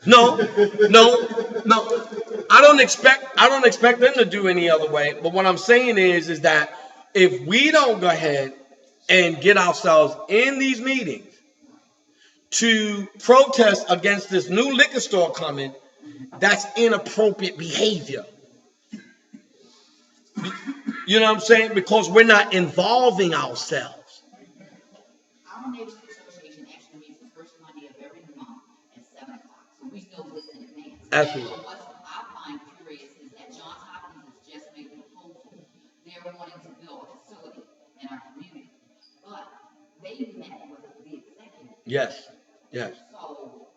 No, no, no. I don't expect them to do any other way. But what I'm saying is that if we don't go ahead and get ourselves in these meetings to protest against this new liquor store coming, that's inappropriate behavior. You know what I'm saying? Because we're not involving ourselves. Our neighborhood association actually meets the first Monday of every month at 7 o'clock, so we know this in advance. Absolutely. But what I find curious is that Johns Hopkins has just made a proposal. They're wanting to build a facility in our community, but they met with the executive. Yes. Yes. So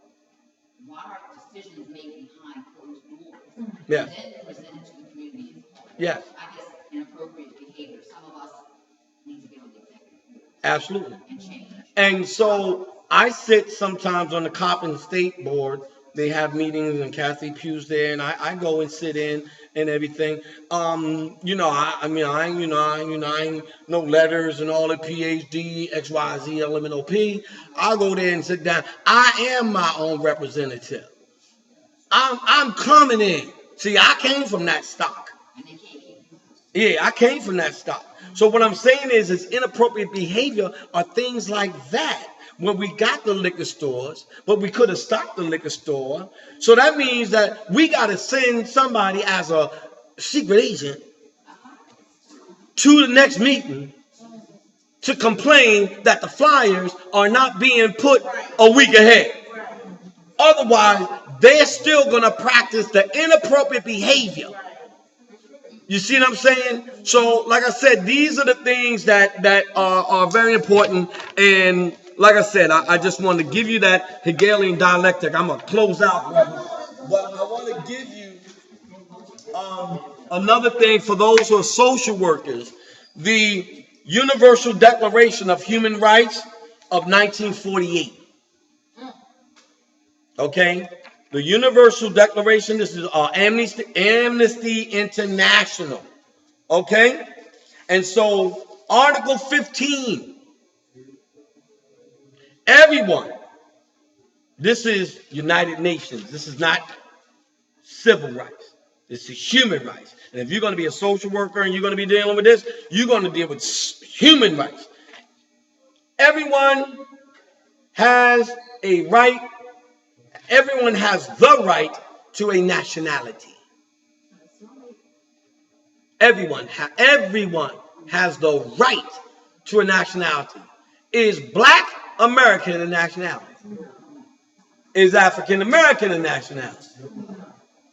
why are decisions made behind closed doors? Yes. And then presented to the community? Yes. I guess inappropriate behavior. Some of us need to get on the executive Absolutely. and change. And so I sit sometimes on the Coppin State Board. They have meetings and Kathy Pugh's there, and I go and sit in and everything. I ain't no letters and all the PhD, XYZ, LMNOP. I go there and sit down. I am my own representative. I'm coming in. See, I came from that stock. Yeah, I came from that stock. So what I'm saying is inappropriate behavior are things like that. When we got the liquor stores, but we could have stopped the liquor store. So that means that we got to send somebody as a secret agent to the next meeting to complain that the flyers are not being put a week ahead. Otherwise, they're still going to practice the inappropriate behavior. You see what I'm saying? So, like I said, these are the things that are very important. And like I said, I just want to give you that Hegelian dialectic. I'm going to close out. But I want to give you another thing for those who are social workers. The Universal Declaration of Human Rights of 1948. Okay? The Universal Declaration, this is Amnesty International. Okay? And so, Article 15. Everyone. This is United Nations. This is not civil rights. This is human rights. And if you're going to be a social worker and you're going to be dealing with this, you're going to deal with human rights. Everyone has a right. Everyone has the right to a nationality. Everyone has the right to a nationality. Is Black American a nationality? Is African American a nationality?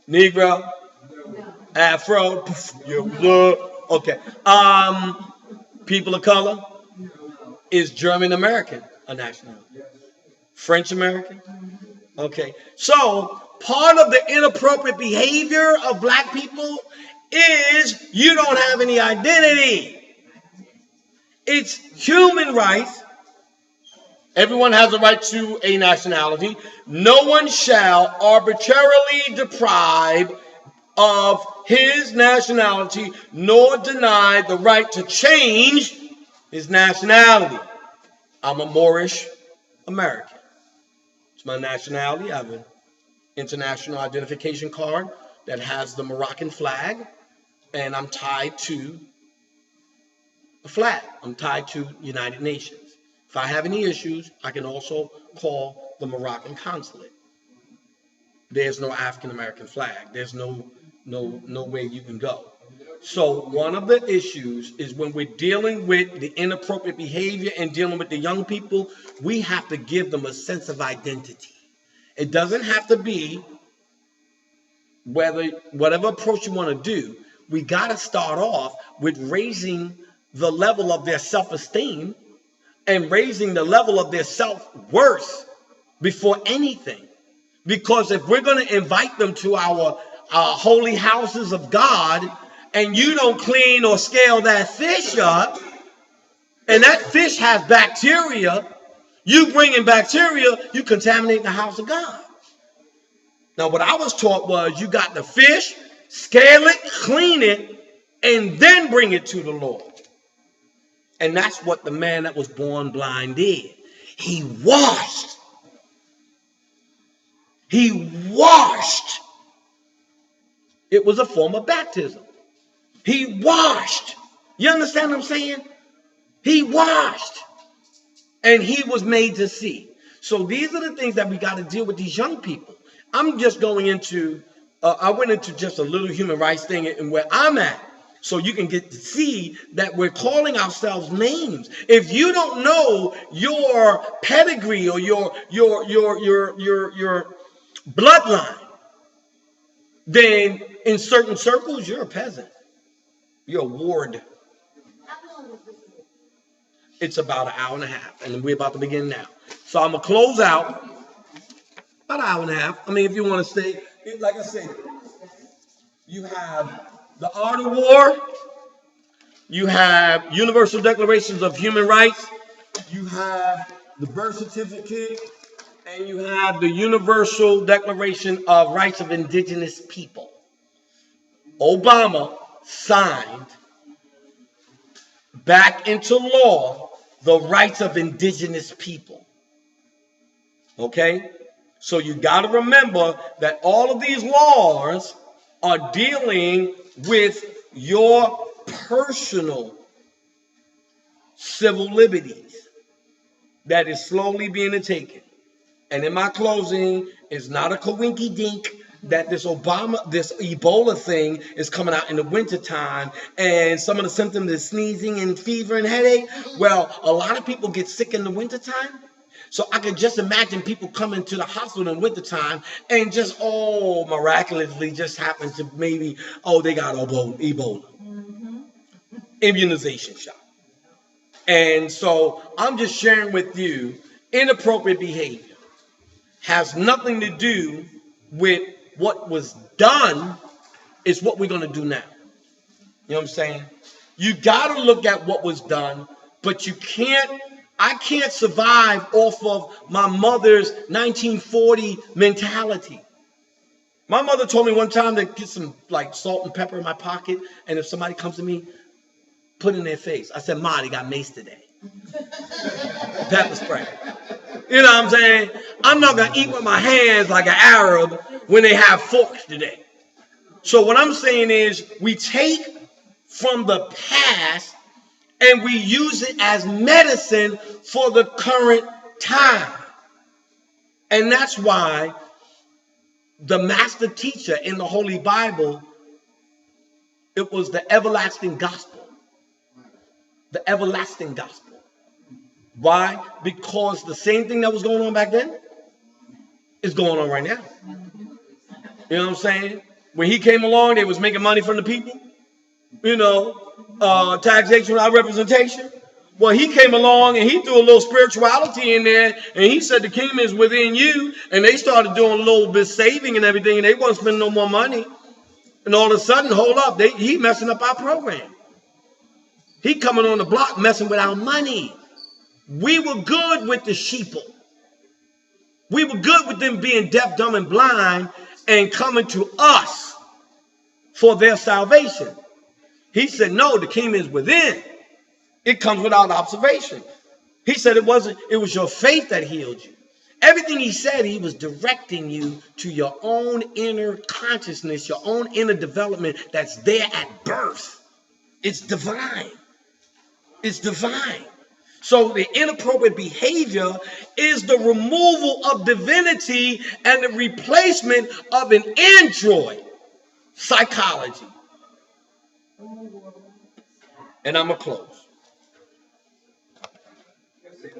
Negro, Afro, okay. People of color. Is German American a nationality? French American? Okay. So part of the inappropriate behavior of Black people is you don't have any identity. It's human rights. Everyone has a right to a nationality. No one shall arbitrarily deprive of his nationality nor deny the right to change his nationality. I'm a Moorish American. It's my nationality. I have an international identification card that has the Moroccan flag, and I'm tied to the flag. I'm tied to United Nations. If I have any issues, I can also call the Moroccan consulate. There's no African American flag. There's no way you can go. So one of the issues is when we're dealing with the inappropriate behavior and dealing with the young people, we have to give them a sense of identity. It doesn't have to be whatever approach you want to do. We got to start off with raising the level of their self-esteem and raising the level of their self-worth before anything. Because if we're going to invite them to our holy houses of God, and you don't clean or scale that fish up, and that fish has bacteria, you bring in bacteria, you contaminate the house of God. Now, what I was taught was you got the fish, scale it, clean it, and then bring it to the Lord. And that's what the man that was born blind did. He washed He washed. It was a form of baptism. He washed. You understand what I'm saying? He washed. And he was made to see. So these are the things that we got to deal with these young people. I'm just going into, I went into just a little human rights thing and where I'm at. So you can get to see that we're calling ourselves names. If you don't know your pedigree or your bloodline, then in certain circles, you're a peasant. You're a ward. It's about an hour and a half, and we're about to begin now. So I'm going to close out about an hour and a half. I mean, if you want to stay, like I said, you have the art of war, you have universal declarations of human rights, you have the birth certificate, and you have the universal declaration of rights of indigenous people. Obama signed back into law the rights of indigenous people. Okay? So you got to remember that all of these laws are dealing with your personal civil liberties that is slowly being taken. And in my closing, it's not a coinky dink that this Ebola thing is coming out in the wintertime, and some of the symptoms is sneezing and fever and headache. Well, a lot of people get sick in the wintertime. So I could just imagine people coming to the hospital in wintertime and just, miraculously just happen to maybe, they got Ebola. Immunization shot. And so I'm just sharing with you, inappropriate behavior has nothing to do with what was done. It's what we're going to do now. You know what I'm saying? You got to look at what was done, but I can't survive off of my mother's 1940 mentality. My mother told me one time to get some like salt and pepper in my pocket, and if somebody comes to me, put in their face. I said, Ma, they got mace today. Pepper spray. You know what I'm saying? I'm not going to eat with my hands like an Arab when they have forks today. So what I'm saying is we take from the past and we use it as medicine for the current time. And that's why the master teacher in the Holy Bible, it was the everlasting gospel. The everlasting gospel. Why? Because the same thing that was going on back then is going on right now. You know what I'm saying? When he came along, they was making money from the people. You know, taxation without representation. Well, he came along and he threw a little spirituality in there, and he said the kingdom is within you, and they started doing a little bit saving and everything, and they wasn't spending no more money. And all of a sudden, hold up, he messing up our program. He coming on the block messing with our money. We were good with the sheeple. We were good with them being deaf, dumb, and blind and coming to us for their salvation. He said, no, the kingdom is within. It comes without observation. He said it was your faith that healed you. Everything he said, he was directing you to your own inner consciousness, your own inner development that's there at birth. It's divine. It's divine. So the inappropriate behavior is the removal of divinity and the replacement of an android psychology. And I'm going to close.